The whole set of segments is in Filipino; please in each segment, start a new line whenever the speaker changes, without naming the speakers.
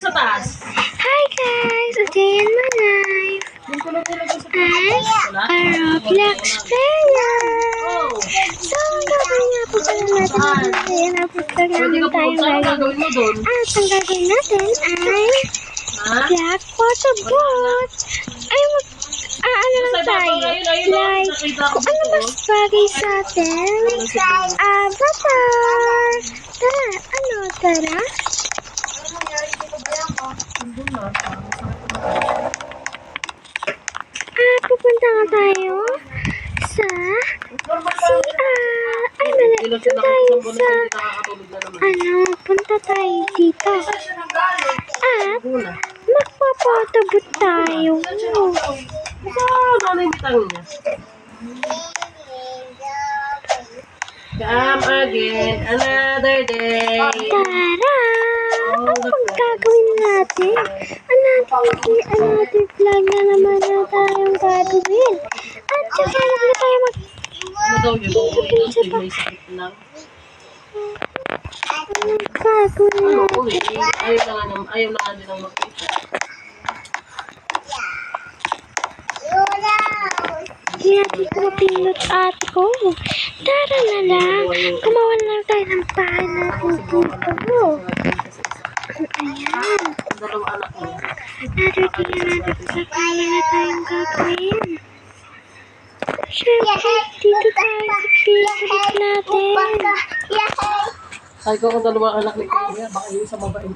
Sa taas.
Hi guys! A day in my life. I'm a Roblox player. So, ang gagawin nga po pala natin ngayon, napagpag naman tayong gagawin. At ang gagawin natin ay black photo booth. Ay, ano lang tayo? Like, kung ano mas bagay sa atin? Avatar! Tara, ano? Tara? Pupunta nga tayo sa ay, mali. Ito tayo sa punta tayo dito. At magpapotobot tayo.
Come again, another day.
Tara! Ang gagawin natin? Another vlog na naman na tayong gagawin. At saka na tayo
Ano daw yun? May sakit lang.
Anong gagawin natin?
Ayaw na nga din ang makita.
Hindi natin pinapindot ate ko. Tara na lang. Gumawa na lang tayo ng bahay natin dito. Ayan.
Dalawang anak mo.
Another day na tayong gagawin. Siyempre, dito tayo sa favorite natin.
Sabi ko kung dalawang anak ni Kuya, baka yung sa babae.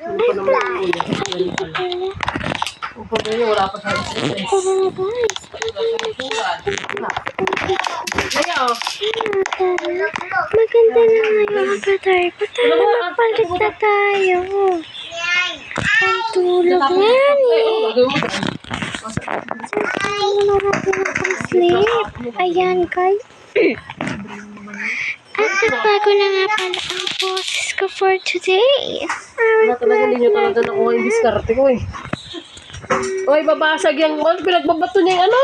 Hindi pa naman ang Kuya. Kung pa ganyan, wala pa sa akin.
Tara na guys.
Kaya oh.
Tara. Maganda na nga yung avatar ko. Tara, magpalit na tayo. Pantulog nga eh. Ano natin ang sleep? Ayan guys. At nagbago na nga pala ang boses ko for today.
Wala talaga, hindi nyo talaga nakuha yung diskarte ko eh. Oy, babasag yung wall. Pinagbabato niya yung ano.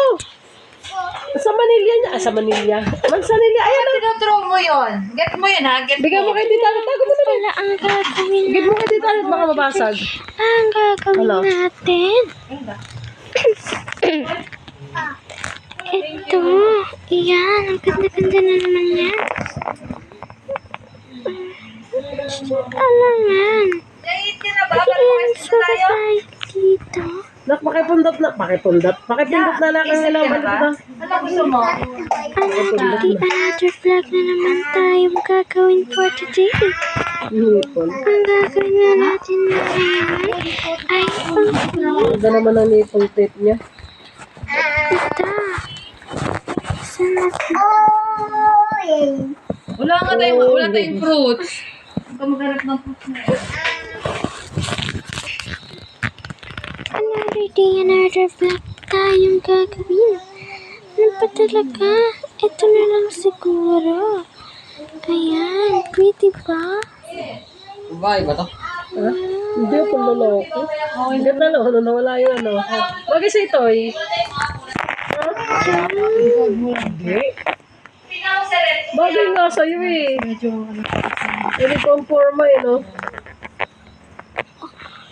Sa Manila niya. Sa Manila. Mansanilla. Ayan na.
Tinuturo mo yun. Get mo yun ha. Get
Bigyan mo kay Tita Alit. Tago mo na.
Wala ang gagawin
Bigyan mo kay Tita Alit. Baka mabasag.
Ang gagawin natin. Ito. Iyan. Ang ganda-ganda na naman yan. Alangan. Iyan. Suka tayo dito.
Nak, pakipundot na. Pakipundot na lang ang halaman dito.
Ano gusto mo?
Another vlog na naman tayong gagawin for today.
Hipon.
Ang gagawin na natin ngayon ay
Ganda naman ang nipong tape niya.
ito. Saan natin?
Wala tayong fruits. Huwag ka maghanap ng fruits na yun.
Another day, another vlog tayong gagawin. Ano pa talaga? Ito na lang siguro. Ayan, pretty ba?
Babae ba to? Ha? Hindi ako loloko. Hindi na lang. Nawala yung ano. Wag isa ito eh. Hindi. Bagay nga sa'yo eh. Hindi ko ang forma eh, no?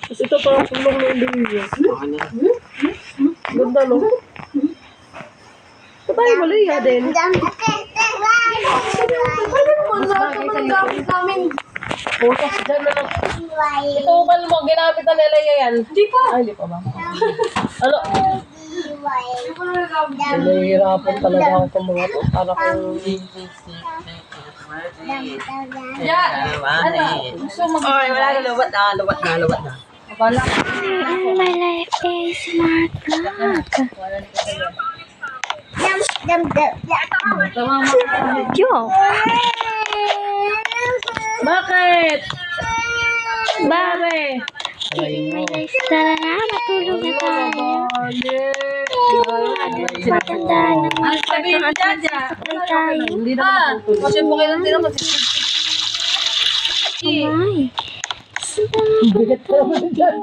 Tapos ito parang pulong ng liyo. Ganda, no? Babae mo liya din. Mas bagay sa'yo. Bukas dyan na lang. Ito upal mo, ginamit na nila yan. Hindi pa. Ay, hindi pa ba? Ano? Nahihirapan talaga ako sa mga to. Para kung...
Gusto mo
Ay, wala na. Luwat na.
My life is smart vlog. Joke.
Bakit? Bare.
My life. Tara na, matulog na tayo. Matanda na.
Ano sabihin mo dyan?
Sakay tayo.
Hindi na matutulog.
Kasi mo kailan din naman.
Kamay.
Bigat pa naman dyan.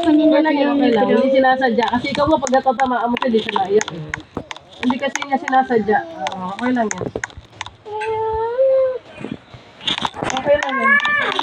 Kunin natin yung
Okay lang, hindi sinasadya. Kasi ikaw mo pag natatamaan mo, hindi siya naiyak. Hindi kasi niya sinasadya. Okay lang yan.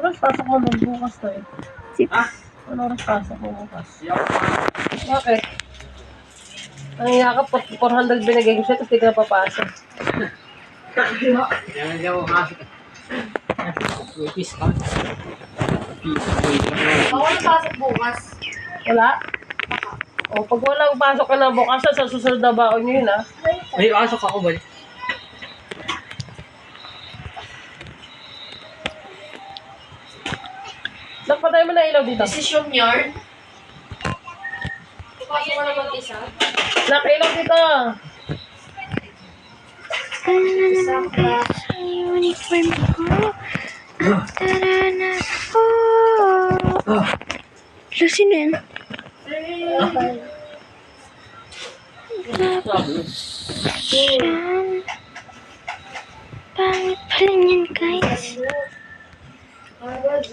Oras pasok mo magbukas to eh.
Sip.
Ano oras pasok mo bukas? Bakit? Ang yakap, 400 binigay ko siya, tapos di ka na papasok.
Yan hindi ako kasi. Wipis ka.
Bawal na pasok bukas.
Wala? O, pag walang pasok ka na bukas, sa susunod na baon nyo yun, ha?
May pasok ako ba?
Nagpatay mo na ilaw dito.
Decision yarn. Pasok mo na mag-isa.
Nakailaw dito.
Sa uniform ko. Tara na po. Sino yan? Yan. Pangit pala niyan, guys.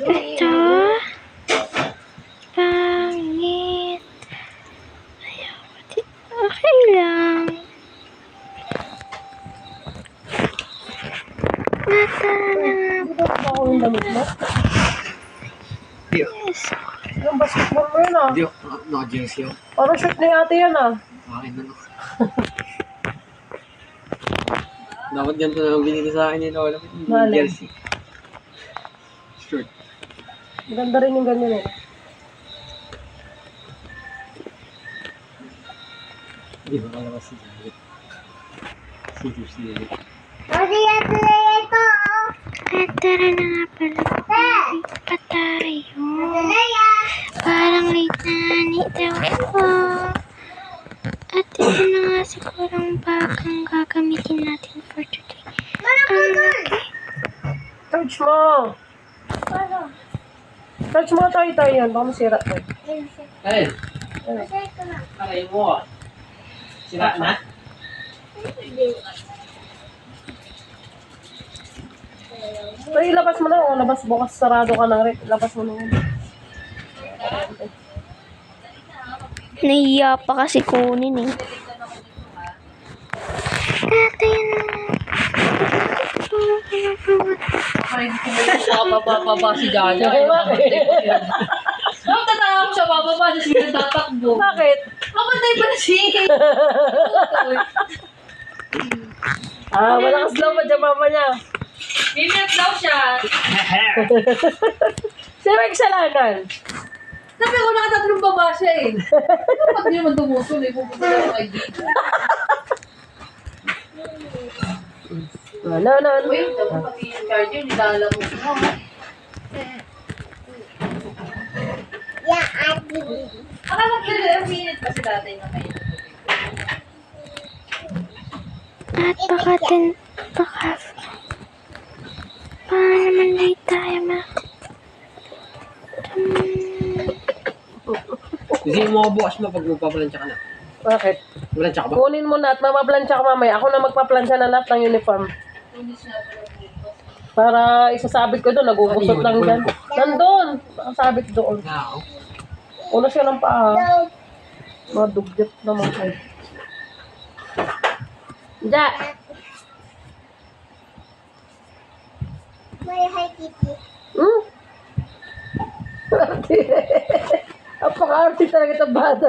Ito. Pangit. Okay lang. Mata na nga
Dito ako yung damit mo.
Hindi
Yes.
Yung basketball mo yun, ha?
Hindi ako. Naka-jersey ako.
Parang shirt ni ate yan, ha?
Akin na no. Dapat ganito na lang binili sa akin yun. Wala
Malam.
jersey. Short.
Maganda rin yung ganyan, eh.
Hindi ba kalabas si Janet? Si Janet.
At tara na nga pala. Pa tayo. Parang late na ni daw po. At ito na nga siguro ang bagang gagamitin natin for today. Okay.
Touch mo. Touch mo tayo yan. Baka masira to.
Ayun. Aray mo. Sira na?
So, ilabas mo na. O, labas bukas. Sarado ka na rin. Labas mo na yun.
Nahiya pa kasi kunin eh. Ate na.
Ay, hindi ko may bababa si Jaya. Bakit tataka ko siya bababa siya siya nagtatakbo?
Bakit?
Mamatay pa na siya.
Malakas daw pa dyan mama niya.
Mimiyak daw siya.
Sino may kasalanan?
Sabi ko nakatatlong baba siya eh. Dapat niyo naman dumutol eh. Pupunta na kay dito.
Ano.
Uy, dapat pati yung charger, nilalang mo. Akala ko ang minute pa si tatay na kayo.
At baka Baka naman late tayo, ma.
Kasi yung mga bukas mo pag magpaplansya ka na.
Bakit?
Plansya ka ba?
Kunin mo na at mapaplansya ka mamaya. Ako na magpaplansya na lahat ng uniform. Para isasabit ko doon, nagugusot lang dyan. Nandun! Nakasabit doon.
Oo.
Una siya ng paa. Madugyot naman ko. Diyan!
May hi, Kitty.
Hmm? Apaka-arty talaga itong bata.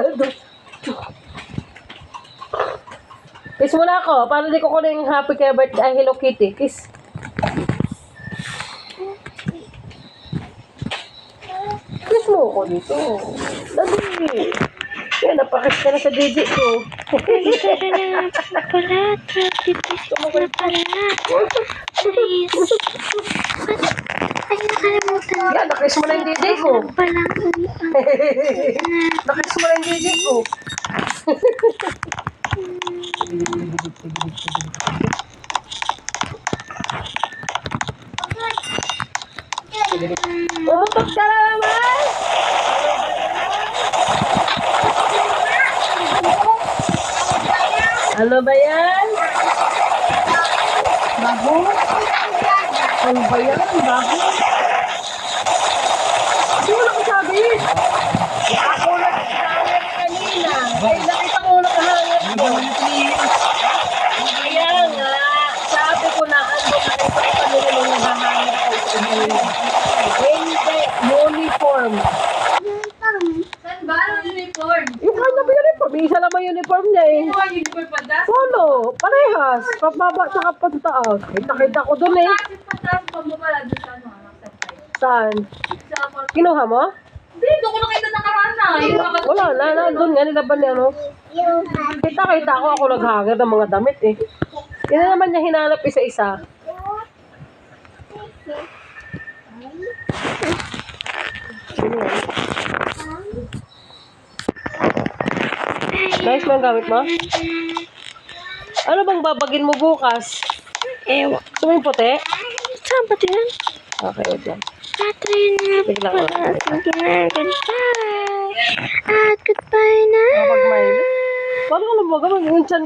Kiss mo na ako. Para di ko kunin yung happy kaya birthday. Ay, Hello Kitty. Kiss. Kiss mo ako dito. Dali. Yan, napakiss ka na sa DJ ko.
Tara na nga pala. 36 na pala. Please. Ay, nakalimutan
Yan, nakiss mo na yung DJ ko.
pala.
Nakiss mo na yung DJ ko. Umutok ka na naman! Ano ba yan? Bago? Ano ba yan? Bago? Hindi mo nakasabi. Ako nag-hanger kanina. Ay, nakita ko nag-hanger ko. Kaya nga, sabi ko na ano, nakita ko kanina nung nag-hanger ako. Hindi, uniform.
Saan ba? Anong uniform?
Yung kanya ba uniform? Isa lang ba uniform niya eh?
Ano ang uniform pa das?
Polo, parehas. Pababa tsaka pataas. Kita ko dun eh.
Bakit pa taas pa mo pala doon sa ano?
Saan?
Sa apart.
Kinuha mo?
Hindi, doon ko nakita nakaraan na. Yung mga
Wala na. Doon nga nilaban niya ano. Kita ako naghanger ng mga damit eh. Yun na naman niya hinanap isa-isa. Sino yan? Nice mo ang gamit mo? Ano bang babagin mo bukas?
Ewan.
Gusto mo yung puti?
Saan ba din?
Okay, wait lang.
Patry na
Bigla
pala.
ko.
Sige na, goodbye. At goodbye na.
Kapag may... Paano ka lang magawa? Yung chan